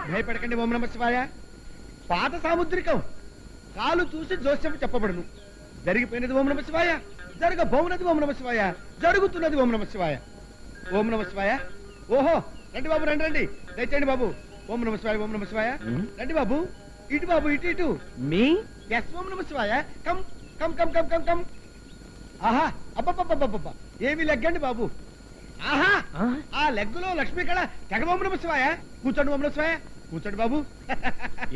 భయపడకండి ఓం నమ శివాయ. పాత సాముద్రికం, కాలు చూసి జోస్యం చెప్పబడును. జరిగిపోయినది ఓం నమ శివాయ, జరగబోనది ఓం నమ శివాయ, జరుగుతున్నది ఓం నమ శివాయ. ఓం నమ శివాయ. ఓహో రండి బాబు, రండి రండి, దయచేయండి బాబు. ఓం నమ శివాయ, ఓం నమ శివాయ. రండి బాబు, ఇటు బాబు, ఇటు ఇటు. మీ ఎస్ ఓం నమ శివాయ. Come come come come come come. ఆహా అబ్బబ్బబ్బబ్బబ్బ, ఏమి లెగ్గండి బాబు. ఆహా ఆ లెగ్గులో లక్ష్మీ కళ. తెగ ఓం నమ శివాయ. కూర్చోండి ఓం నమ శివాయ, కూర్చోండి బాబు.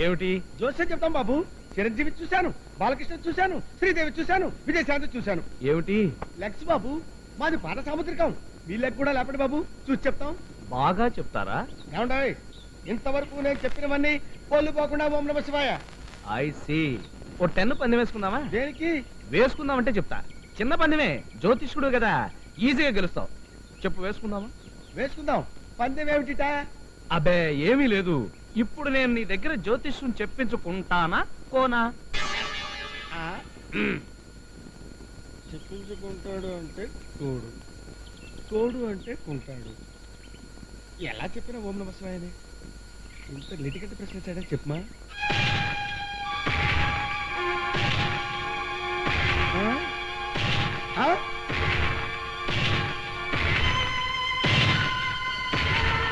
ఏమిటి జోస్యం చెప్తాం బాబు. చిరంజీవి చూశాను, బాలకృష్ణ చూశాను, శ్రీదేవి చూశాను, విజయశాంతి చూశాను. ఏమిటి లెగ్స్ బాబు, మాది పాత సాముద్రికం. మీ లెగ్ కూడా లేపండి బాబు, చూసి చెప్తాం. బాగా చెప్తారా? ఏమంటాయి, ఇంతవరకు నేను చెప్పినవన్నీ పోలు పోకుండా ఓం నమ శివాయ. I see. ఓ 10 పందెం వేసుకుందామా? దేనికి? వేసుకుందామంటే చెప్తా. చిన్న పందెమే, జ్యోతిష్కుడు కదా, ఈజీగా గెలుస్తావు. చెప్పు, వేసుకుందామా? వేసుకుందాం. పందెం ఏమిటిట? అబ్బే ఏమీ లేదు. ఇప్పుడు నేను నీ దగ్గర జ్యోతిష్యం చెప్పించుకుంటానా కోనా? చెప్పించుకుంటాడు అంటే తోడు, తోడు అంటే కుంటాడు. ఎలా చెప్పినా ఓం నమ శివాయనే. ఇంత లిటిగట్టి ప్రశ్న చేయడం చెప్పమా.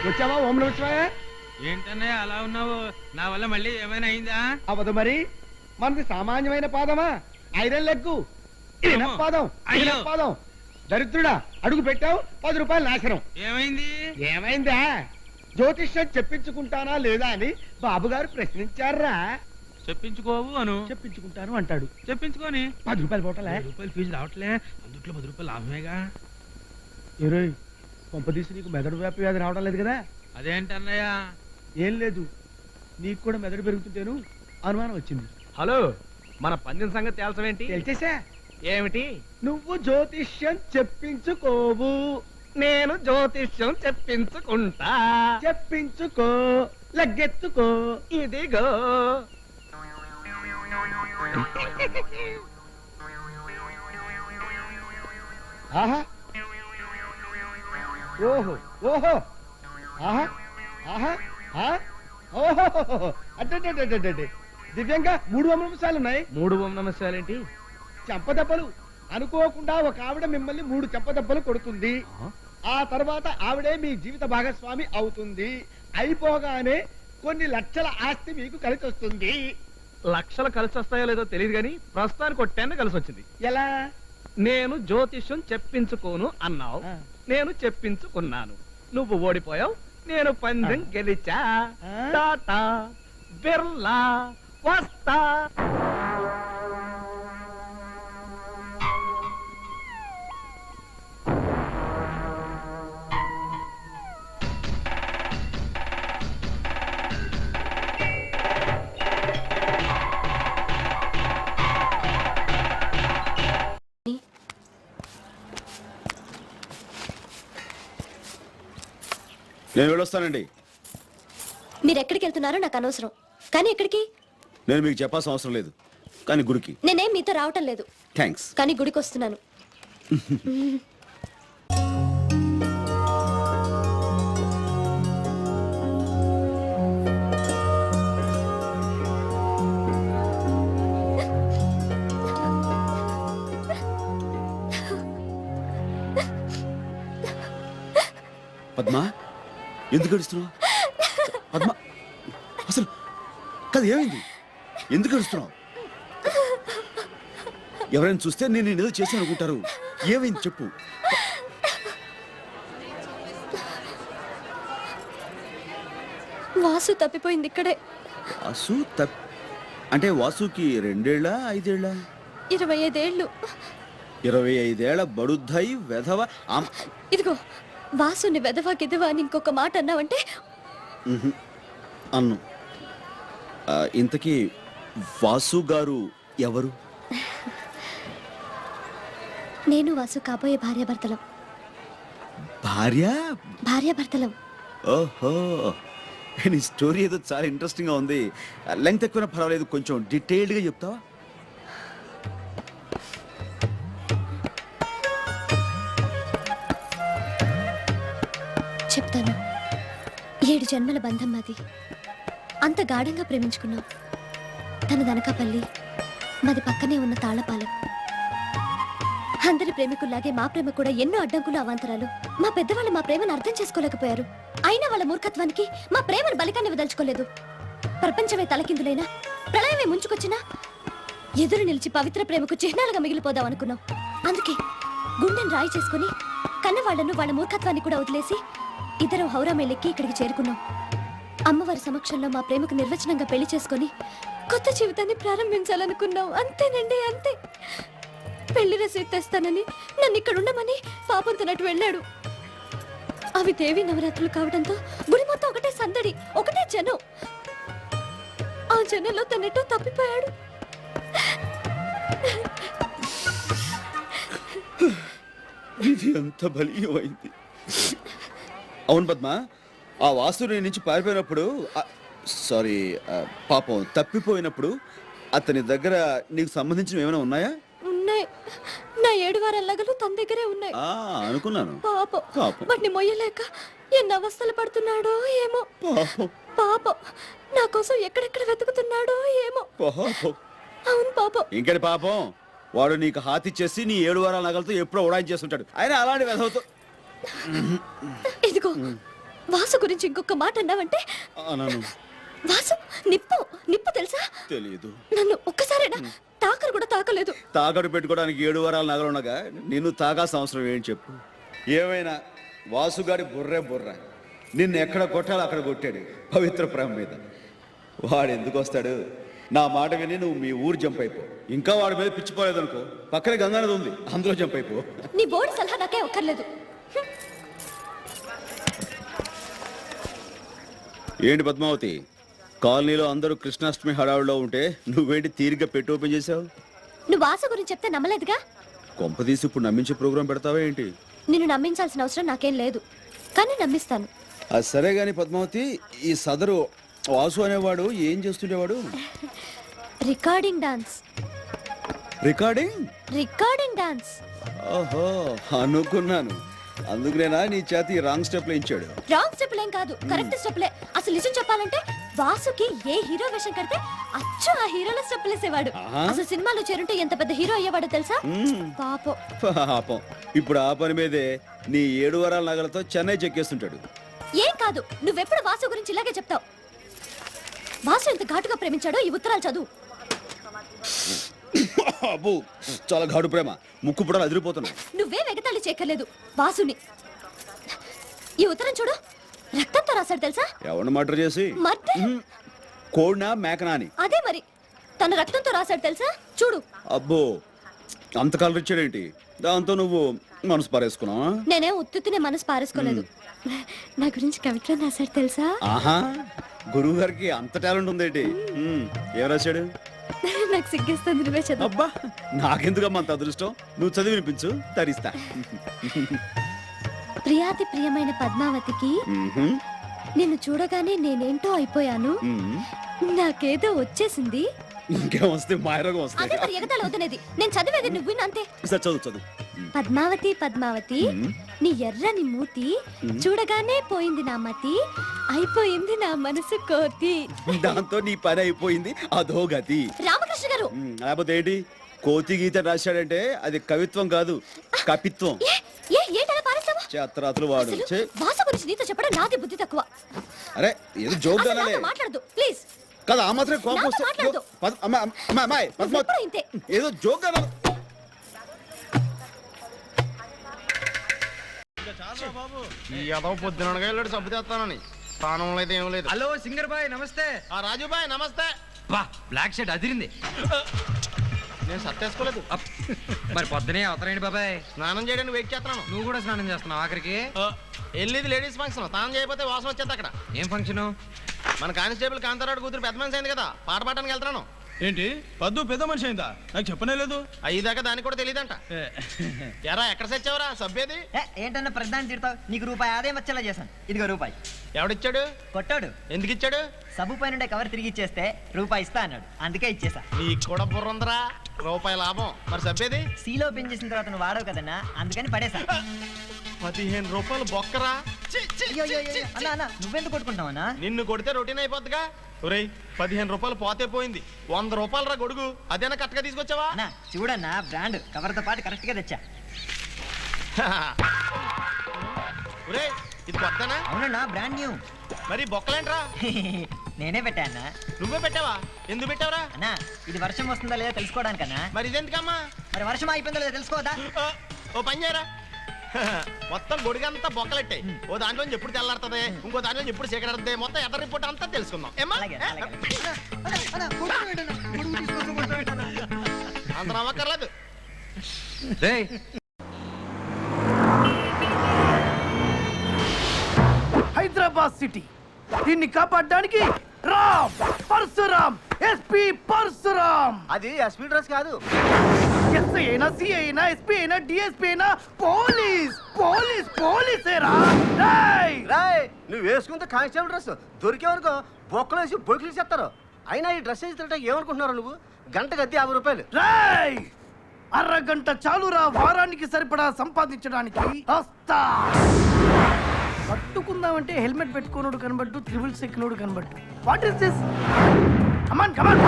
వచ్చావా ఓం నమ శివాయ? ఏంటన్నయ్య అలా ఉన్నావు? నా వల్ల మళ్ళీ ఏమైనా అయిందా? అవదు మరి, మనది సామాన్యమైన పాదమా? ఐరన్ లెగ్గు, పాదం, పాదం. దరిద్రుడా, అడుగు పెట్టావు, 10 రూపాయలు నాశనం. ఏమైంది? ఏమైందా? జ్యోతిష్యం చెప్పించుకుంటానా లేదా అని బాబుగారు ప్రశ్నించారా. చెప్పించుకోవు అను. చెప్పించుకుంటాను అంటాడు. చెప్పించుకొని 10 రూపాయలు పోటలే. 10 రూపాయలు ఫీజు రావట్లే, అందుట్లో 10 రూపాయలు లాభమేగా. ఇరవై కొంపదీసి నీకు మెదడు వ్యాపి వ్యాధి రావడం లేదు కదా? అదేంటన్నయ్య? ఏం లేదు, నీకు కూడా మెదడు పెరుగుతుంటేను అనుమానం వచ్చింది. హలో, మన పందెం సంగతి తేల్చవేంటి? తెలిసేసా? ఏమిటి? నువ్వు జ్యోతిష్యం చెప్పించుకోవు, నేను జ్యోతిష్యం చెప్పించుకుంటా. చెప్పించుకో, లగ్గెత్తుకో. ఇదిగో. ఆహా, ఓహో ఓహో, ఆహా ఆహా, ఓహో, అడ్డే దివ్యంగా 3 అంశాలు ఉన్నాయి. 3 ఓం నమ శివాలేంటి? చెంపదెబ్బలు. అనుకోకుండా ఒక ఆవిడ మిమ్మల్ని 3 చెంపదెబ్బలు కొడుతుంది. ఆ తర్వాత ఆవిడే మీ జీవిత భాగస్వామి అవుతుంది. అయిపోగానే కొన్ని లక్షల ఆస్తి మీకు కలిసి వస్తుంది. లక్షలు కలిసి వస్తాయో లేదో తెలియదు కానీ ప్రస్తుతానికి 10 కలిసి వచ్చింది. ఎలా? నేను జ్యోతిష్యం చెప్పించుకోను అన్నావు, నేను చెప్పించుకున్నాను. నువ్వు ఓడిపోయావు, నేను పందెం గెలిచా. టాటా బిర్లా వస్తా. నేను వెళ్ళొస్తానండి. మీరు ఎక్కడికి వెళ్తున్నారో నాకు అనవసరం, కానీ ఎక్కడికి? నేను మీకు చెప్పాల్సిన అవసరం లేదు, కానీ గుడికి. నేనేం మీతో రావటం లేదు, థ్యాంక్స్, కానీ గుడికి వస్తున్నాను. పద్మా, ఎందుకు ఏడుస్తున్నావు? పద్మా, అసలు కాదు, ఏమైంది? ఎందుకు ఏడుస్తున్నావు? ఎవరైనా చూస్తే నేను ఏదో చేశాను అనుకుంటారు. ఏమైంది చెప్పు. వాసు తప్పిపోయింది ఇక్కడే. వాసు అంటే వాసుకి 2 ఏళ్ళ 5 ఏళ్ళ? 25 ఏళ్ళు. 25 ఏళ్ల బడుద్దాయి వెధవ. ఇదిగో, వాసుని వెధవా గిదవా అని ఇంకొక మాట అన్నావంటే అన్ను. ఇంతకీ వాసు గారు ఎవరు? నేను వాసు కాబోయే భార్యాభర్తలం. భార్యాభర్తలం. ఓహో, నీ స్టోరీ ఏదో చాలా ఇంట్రెస్టింగ్ గా ఉంది. లెంగ్త్ ఎక్కువ పర్వాలేదు, కొంచెం డీటెయిల్డ్ గా చెప్తావా? చెప్తాను. 7 జన్మల బంధం మాది. అంత గాఢంగా ప్రేమించుకున్నాం. తన దనకాపల్లి, మాది పక్కనే ఉన్న తాళపాలెం. అందరి ప్రేమికుల్లాగే మా ప్రేమ కూడా ఎన్నో అడ్డంకులు, అవాంతరాలు. మా పెద్దవాళ్ళు మా ప్రేమను అర్థం చేసుకోలేకపోయారు. అయినా వాళ్ళ మూర్ఖత్వానికి మా ప్రేమను బలికాన్ని వదలుచుకోలేదు. ప్రపంచమే తలకిందులైనా, ప్రళయమే ముంచుకొచ్చినా ఎదురు నిలిచి పవిత్ర ప్రేమకు చిహ్నాలుగా మిగిలిపోదాం అనుకున్నాం. అందుకే గుండెని రాయి చేసుకుని కన్నవాళ్లను, వాళ్ళ మూర్ఖత్వాన్ని కూడా వదిలేసి ఇద్దరం హౌరా మేలెక్కి ఇక్కడికి చేరుకున్నాం. అమ్మవారి సమక్షంలో మా ప్రేమకు నిర్వచనంగా పెళ్లి చేసుకుని కొత్త జీవితాన్ని ప్రారంభించాలనుకున్నాం. అంతేనండి, అంతే. పెళ్లి రసీదు తెస్తానని నన్ను ఇక్కడ ఉండమని పాపం తనట్టు వెళ్ళాడు. అవి దేవి నవరాత్రులు కావడంతో గుడి మొత్తం ఒకటే సందడి, ఒకటే జనం. ఆ జనంలో తనెట్టో తప్పిపోయాడు. ఇది అంత బలీయమైంది. అవును పద్మ, ఆ వాసు నీ నుంచి పారిపోయినప్పుడు, సారీ, పాపం తప్పిపోయినప్పుడు అతని దగ్గర నీకు సంబంధించినవి ఏమైనా ఉన్నాయా? ఉన్నాయి. నా 7 వారాల నగలు తన దగ్గరే ఉన్నాయి. అనుకున్నాను. పాపం వాటిని మొయ్యలేక ఎన్ని అవస్థలు పడుతున్నాడో ఏమో. పాపం నా కోసం ఎక్కడెక్కడ వెతుకుతున్నాడో ఏమో. అవును పాపం. ఇంకటి పాపం, వాడు నీకు హాతిచ్చేసి నీ 7 వారాల నగలతో ఎప్పుడో ఉడాయించేస్తుంటాడు. ఆయన అలాంటి వెధవతో. ఇదిగో వాసు గురించి ఇంకొక మాట అన్నావంటే. వాసు నిప్పు, నిప్పు తెలుసా? తెలియదు. నన్ను ఒక్కసారైనా తాకరు కూడా తాకలేదు. తాకడు పెట్టుకోవడానికి 7 వారాల నగలు ఉండగా నిన్ను తాగాల్సిన అవసరం ఏంటి చెప్పు? ఏమైనా వాసుగాడి బుర్ర నిన్ను ఎక్కడ కొట్టాలో అక్కడ కొట్టాడు పవిత్ర ప్రేమ మీద. వాడు ఎందుకు వస్తాడు? నా మాట విని నువ్వు మీ ఊరు జంప్ అయిపో. ఇంకా వాడి మీద పిచ్చిపోలేదు అనుకో, పక్కనే గంగానది ఉంది, అందులో జంప్ అయిపో. నీ బోర్డు సలహా నాకే ఒక్కర్లేదు. ఏంటి పద్మావతి, కాలనీలో అందరూ కృష్ణాష్టమి హడావుడిలో ఉంటే నువ్వేంటి తీరిగ్గా పెట్టి ఓపెన్ చేసావు? నువ్వు వాసు గురించి చెప్తే నమ్మలేదుగా. కొంపదీసి ఇప్పుడు నమ్మించే ప్రోగ్రాం పెడతావా ఏంటి? నిన్ను నమ్మించాల్సిన అవసరం నాకేం లేదు, కానీ నమ్మిస్తాను. అది సరే గాని పద్మావతి, ఈ సదరు వాసు అనేవాడు ఏం చేస్తుండేవాడు? Recording dance. Recording dance. ఓహో, అనుకున్నాను. అందుకునేనా నీ చేతి రాంగ్ స్టెప్ వేయించాడు? రాంగ్ స్టెప్ ఏం కాదు, కరెక్ట్ స్టెప్లే. అసలు నిజం చెప్పాలంటే వాసుకి ఏ హీరో వేషం కడితే అచ్చు ఆ హీరోల స్టెప్పులు వేసేవాడు. అసలు సినిమాలో చేరుంటే ఎంత పెద్ద హీరో అయ్యేవాడో తెలుసా? పాపం ఇప్పుడు ఆ పని మీదే నీ 7 వారాల నగలతో చెన్నై చెక్కేస్తుంటాడు. ఏం కాదు, నువ్వెప్పుడు వాసు గురించి ఇలాగే చెప్తావు. వాసు ఎంత ఘాటుగా ప్రేమించాడో ఈ ఉత్తరాలు చదువు. అబ్బో, చాలా ఘాటు ప్రేమ, ముక్కు పుడలు అదిరిపోతున్నాయి. నువ్వే వెగతాళి చేయక్కర్లేదు వాసుని. ఈ ఉత్తరం చూడు, రక్తంతో రాశాడు తెలుసా? ఎవరిని మర్డర్ చేసి? కోడినా మేకనా అని. అదే మరి, తన రక్తంతో రాశాడు తెలుసా? చూడు. అబ్బో, అంత కలర్ ఇచ్చాడేంటి? దాంతో నువ్వు మనసు పారేసుకున్నావా? నేనే ఉత్తునే మనసు పారేసుకోలేదు. నా గురించి కవిత్వం రాశాడు తెలుసా? ఆహా, గురువు గారికి అంత టాలెంట్ ఉందేంటి? ఏం రాశాడు? నాకు సిగ్గేస్తుంది, నువ్వే చదువు. అబ్బా, నాకెందుకమ్మా అంత అదృష్టం? నువ్వు చదివి వినిపించు, తరిస్తా. ప్రియాతి ప్రియమైన పద్మావతికి నిన్ను చూడగానే నేనేంటో అయిపోయాను. నాకేదో వచ్చేసింది. ఇంకేం వస్తే మాయరోగం అదే వస్తాయి. మరి ఎగతాళి అవుతున్నది. నేను చదివేది నువ్వు విను అంతే. సరే, చదువు. పద్మావతి పద్మావతి, నీ ఎర్రని మూతి చూడగానే పోయింది నా మతి, అయిపోయింది నా మనసు కోతి. దాంతో నీ పని అయిపోయింది, అదో గతి. రామకృష్ణ గారు, లేకపోతే ఏంటి? కోతి గీత రాశాడంటే అది కవిత్వం కాదు, కపిత్వం. ఏంటలా పారేస్తావు? చేతరాతులు వాడు. వాసు గురించి నీతో చెప్పడం నాది బుద్ధి తక్కువ. అరే, ఏదో జోక్ అసలు నాతో మాట్లాడదు ప్లీజ్. కదా, ఆ మాత్రం కోపం నాతో వస్తే మాట్లాడదు. పద్మావతి, ఇంతే. ఏదో జోక్ కదా. పొద్దునగా వెళ్ళాడు సబ్బు తెస్తానని స్థానంలో అయితే ఏం లేదు. హలో సింగర్ బాయ్ నమస్తే. రాజు బాయ్ నమస్తే. బా బ్లాక్ షర్ట్ అదిరింది. నేను సత్తేసుకోలేదు. మరి పొద్దునే అవతరేంటి బాబాయ్? స్నానం చేయడానికి వెయిట్ చేస్తున్నాను. నువ్వు కూడా స్నానం చేస్తున్నావు ఆఖరికి? వెళ్ళేది లేడీస్ ఫంక్షన్, స్నానం చేయకపోతే వాసన వచ్చేది అక్కడ. ఏం ఫంక్షన్? మన కానిస్టేబుల్ కాంతారాడు కూతురు పెద్ద మనిషి అయింది కదా, పాట పాడడానికి వెళ్తున్నాను. ఏంటి పద్దు పెద్ద మనిషి అయిందా? నాకు చెప్పనే లేదు. అయ్యేదాకా దానికి కూడా తెలియదంట. ఎరా ఎక్కడ సచ్చావరా సభ్యది? ఏంటన్నా ప్రధాని తిడతావు? నీకు రూపాయి ఆదాయం వచ్చేలా చేశాను. ఇదిగో రూపాయి. ఎవడిచ్చాడు? కొట్టాడు. ఎందుకు ఇచ్చాడు? సబ్బు పైన ఉండే కవర్ తిరిగి ఇచ్చేస్తే రూపాయి ఇస్తా అన్నాడు, అందుకే ఇచ్చేసా. నీకు కూడా బుర్ర ఉందరా, రూపాయి లాభం. మరి సభ్యది? సీలో ఓపెన్ చేసిన తర్వాత నువ్వు వాడవు కదన్నా, అందుకని పడేసా. 15 రూపాయలు బొక్కరా. అయ్యో, అయ్యో, అయ్యో. అన్నా అన్నా నువ్వెందుకు కొట్టుకుంటావన్నా? నిన్ను కొడితే రొటీన్ అయిపోద్దిగా. ఒరేయ్ 15 రూపాయలు పోతే పోయింది, 100 రూపాయలు రా గొడుగు. అదేనా కరెక్ట్గా తీసుకొచ్చావా? అన్నా చూడన్నా బ్రాండ్ కవర్తో పాటు కరెక్ట్ గా తెచ్చా. ఒరేయ్ ఇది కొత్తనా? అవునన్నా బ్రాండ్ న్యూ. మరి బొక్కలేంట్రా? నేనే పెట్టా అన్నా. నువ్వే పెట్టావా? ఎందుకు పెట్టావరా? అన్నా ఇది వర్షం వస్తుందా లేదా తెలుసుకోవడానికన్నా. మరి ఇదెందుకమ్మా? మరి వర్షం అయిపోయిందో లేదా తెలుసుకోవద్దా? ఓ పని చేయరా, మొత్తం గొడుగంతా బొక్కలెట్టాయి. ఓ దాంట్లో ఎప్పుడు తెల్లారుతుంది, ఇంకో దాంట్లో ఎప్పుడు చీకటి, మొత్తం ఎర్ర రిపోర్ట్ అంతా తెలుసుకుందాం. ఏమ్మా? అలాగే, అలాగే. అంత నమ్మక్కర్లేదు. హైదరాబాద్ సిటీ దీన్ని కాపాడడానికి రామ్ పరశురామ్, ఎస్పీ పరశురామ్. అది ఎస్పీ డ్రెస్ కాదు. ఎస్ఐ అయినా, సిఐ అయినా, ఎస్పీ అయినా, డిఎస్పీ అయినా, పోలీస్ పోలీస్ పోలీసేరా. రాయ్ నువ్వు వేసుకుంటే కానిస్టేబుల్ డ్రెస్ దొరికేవనుకో బొక్కలు వేసి బొక్కులు చెప్తారు. అయినా ఈ డ్రెస్ వేసి తింటే ఏమనుకుంటున్నారు నువ్వు? గంటకు అద్దె 50 రూపాయలు. రాయ్ అరగంట చాలురా వారానికి సరిపడా సంపాదించడానికి. వస్తా. పట్టుకుందామంటే హెల్మెట్ పెట్టుకోనోడు కనబట్టు, త్రిబుల్స్ ఎక్కినోడు కనబట్టు. What is this? Come on come on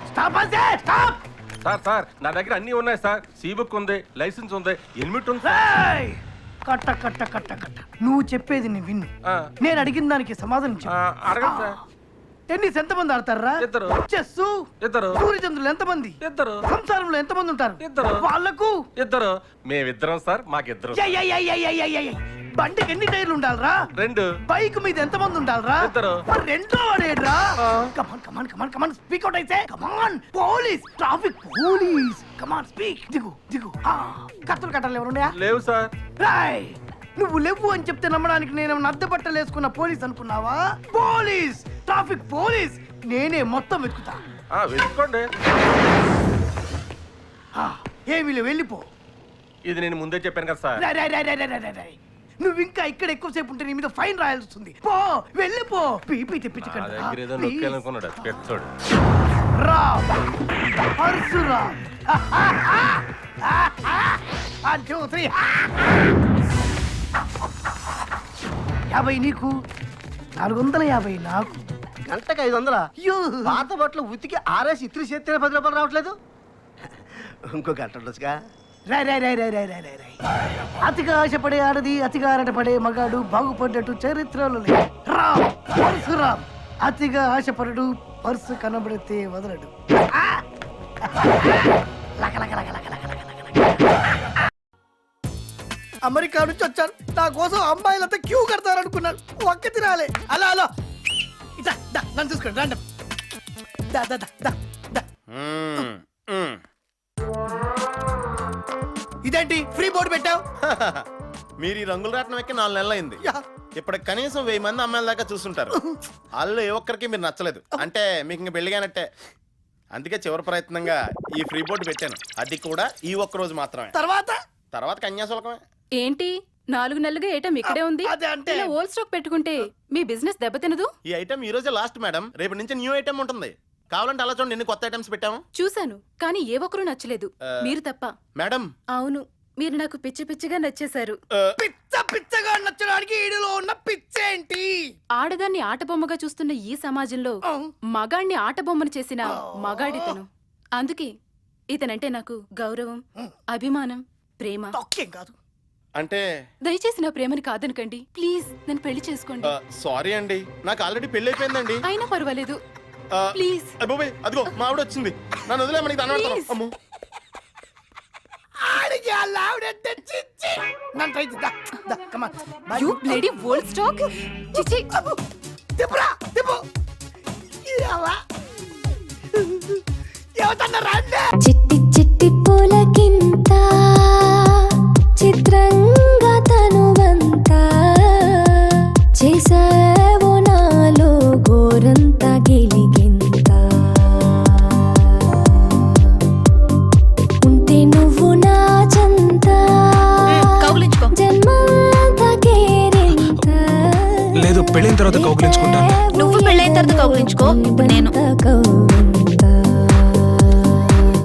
stop us stop. Sir sir నా దగ్గర అన్ని ఉన్నాయి సార్. సీ బుక్ ఉంది, లైసెన్స్ ఉంది, హెల్మెట్ ఉంది. రేయ్! కట్ట కట్ట కట్ట కట్ట నువ్వు చెప్పేది నీ విన్ను. నేను అడిగిన దానికి సమాధానం చెప్పు. అడగండి సార్. టెన్నిస్ ఎంతమంది ఆడతారా? 2. చెస్ 2. సూర్యచంద్రులు ఎంతమంది? 2. సంసారంలో ఎంతమంది ఉంటారు? 2. వాళ్ళకు 2. మేమిద్దరం సార్, మాకిద్దరం. బండికి ఎన్ని టైర్లు ఉండాలరా? 2. బైక్ మీద ఎంతమంది ఉండాలరా? 2. మరి రెండో వాడేడ్రా? కమాన్ కమాన్ కమాన్ కమాన్ స్పీక్ అవుట్ అయితే. Come on police, traffic police. Come on speak. దిగు దిగు. కత్తులు కట్టాలి ఎవరున్నాయా? లేవు సార్. రాయ్ నువ్వు లేవు అని చెప్తే నమ్మడానికి నేను అద్దె బట్టలు వేసుకున్న పోలీస్ అనుకున్నావా? Police, traffic police. నేనే మొత్తం వెతుకుతా. వెతుక్కోండి. ఏమి వెళ్ళిపో. ఇది నేను ముందే చెప్పాను కదా సార్. నువ్వు ఇంకా ఇక్కడ ఎక్కువసేపు ఉంటే నీ మీద ఫైన్ రాయాల్సి వస్తుంది. పో వెళ్ళిపో. పీపీ తెప్పించకండి. నా దగ్గర ఏదో నొక్కాలనుకున్నాడు పెద్దోడు. రామ్ పరశురామ్. 1 2 3. 50 నీకు, 450 నాకు. గంటకు 500. పాత బట్టలు ఉతికి ఆరేసి ఇత్రి చేస్తే 10 రూపాయలు రావట్లేదు. ఇంకో గంట ఉండొచ్చుగా. అతిగా ఆశపడే ఆడది, అతిగా ఆరటపడే మగాడు బాగుపడ్డట్టు చరిత్రలో లేదు. రామ్ పరశురామ్ అతిగా ఆశపడడు, పర్సు కనబడితే వదలడు. అమెరికా నుంచి వచ్చాను. నా కోసం అమ్మాయిలంతా క్యూ కడతారనుకున్నాను. ఒక్క తినాలే. అలా అలా ఇదా నన్ను చూసుకోండి. రండి. ఇదేంటి ఫ్రీ బోర్డు పెట్టావు? మీరు ఈ రంగుల రాట్నం ఎక్కి 4 నెలలు అయింది. ఇప్పుడు కనీసం 1000 మంది అమ్మాయిల దాకా చూస్తుంటారు. వాళ్ళు ఏ ఒక్కరికి మీరు నచ్చలేదు అంటే మీకు ఇంక పెళ్లిగానట్టే. అందుకే చివరి ప్రయత్నంగా ఈ ఫ్రీ బోర్డు పెట్టాను. అది కూడా ఈ ఒక్క రోజు మాత్రమే. తర్వాత కన్యాశుల్కమే. ఏంటి 4 నెలలుగా ఐటమ్ ఇక్కడే ఉంది? ఇలా ఓల్డ్ స్టాక్ పెట్టుకుంటే మీ బిజినెస్ దెబ్బతినదు. ఈ ఐటమ్ ఈ రోజే లాస్ట్ మేడం. రేపు నుంచి న్యూ ఐటమ్ ఉంటుంది. కావాలంటే అలా చూడండి, ఎన్ని కొత్త ఐటమ్స్ పెట్టాము. చూశాను కానీ ఏ ఒక్కరూ నచ్చలేదు, మీరు తప్ప. మేడం అవును, మీరు నాకు పిచ్చి పిచ్చిగా నచ్చేశారు. పిచ్చ పిచ్చగా నచ్చడానికి ఈడులో ఉన్న పిచ్చేంటి? ఆడదాన్ని ఆటబొమ్మగా చూస్తున్న ఈ సమాజంలో మగాణ్ణి ఆటబొమ్మను చేసిన మగాడితను. అందుకే ఇతనంటే నాకు గౌరవం, అభిమానం, ప్రేమ. కాదు అంటే దయచేసి నా ప్రేమని కాదనకండి ప్లీజ్. నన్ను పెళ్లి చేసుకోండి. సారీ అండి, నాకు ఆల్రెడీ పెళ్లి అయిపోయిందండి. అయినా పర్వాలేదు ప్లీజ్. అదిగో మా ఆవిడ వచ్చింది. నన్ను వదిలే మనకి దాని అమ్మో. You bloody old stock. చిచి. చిట్టి చిట్టి పూలకింత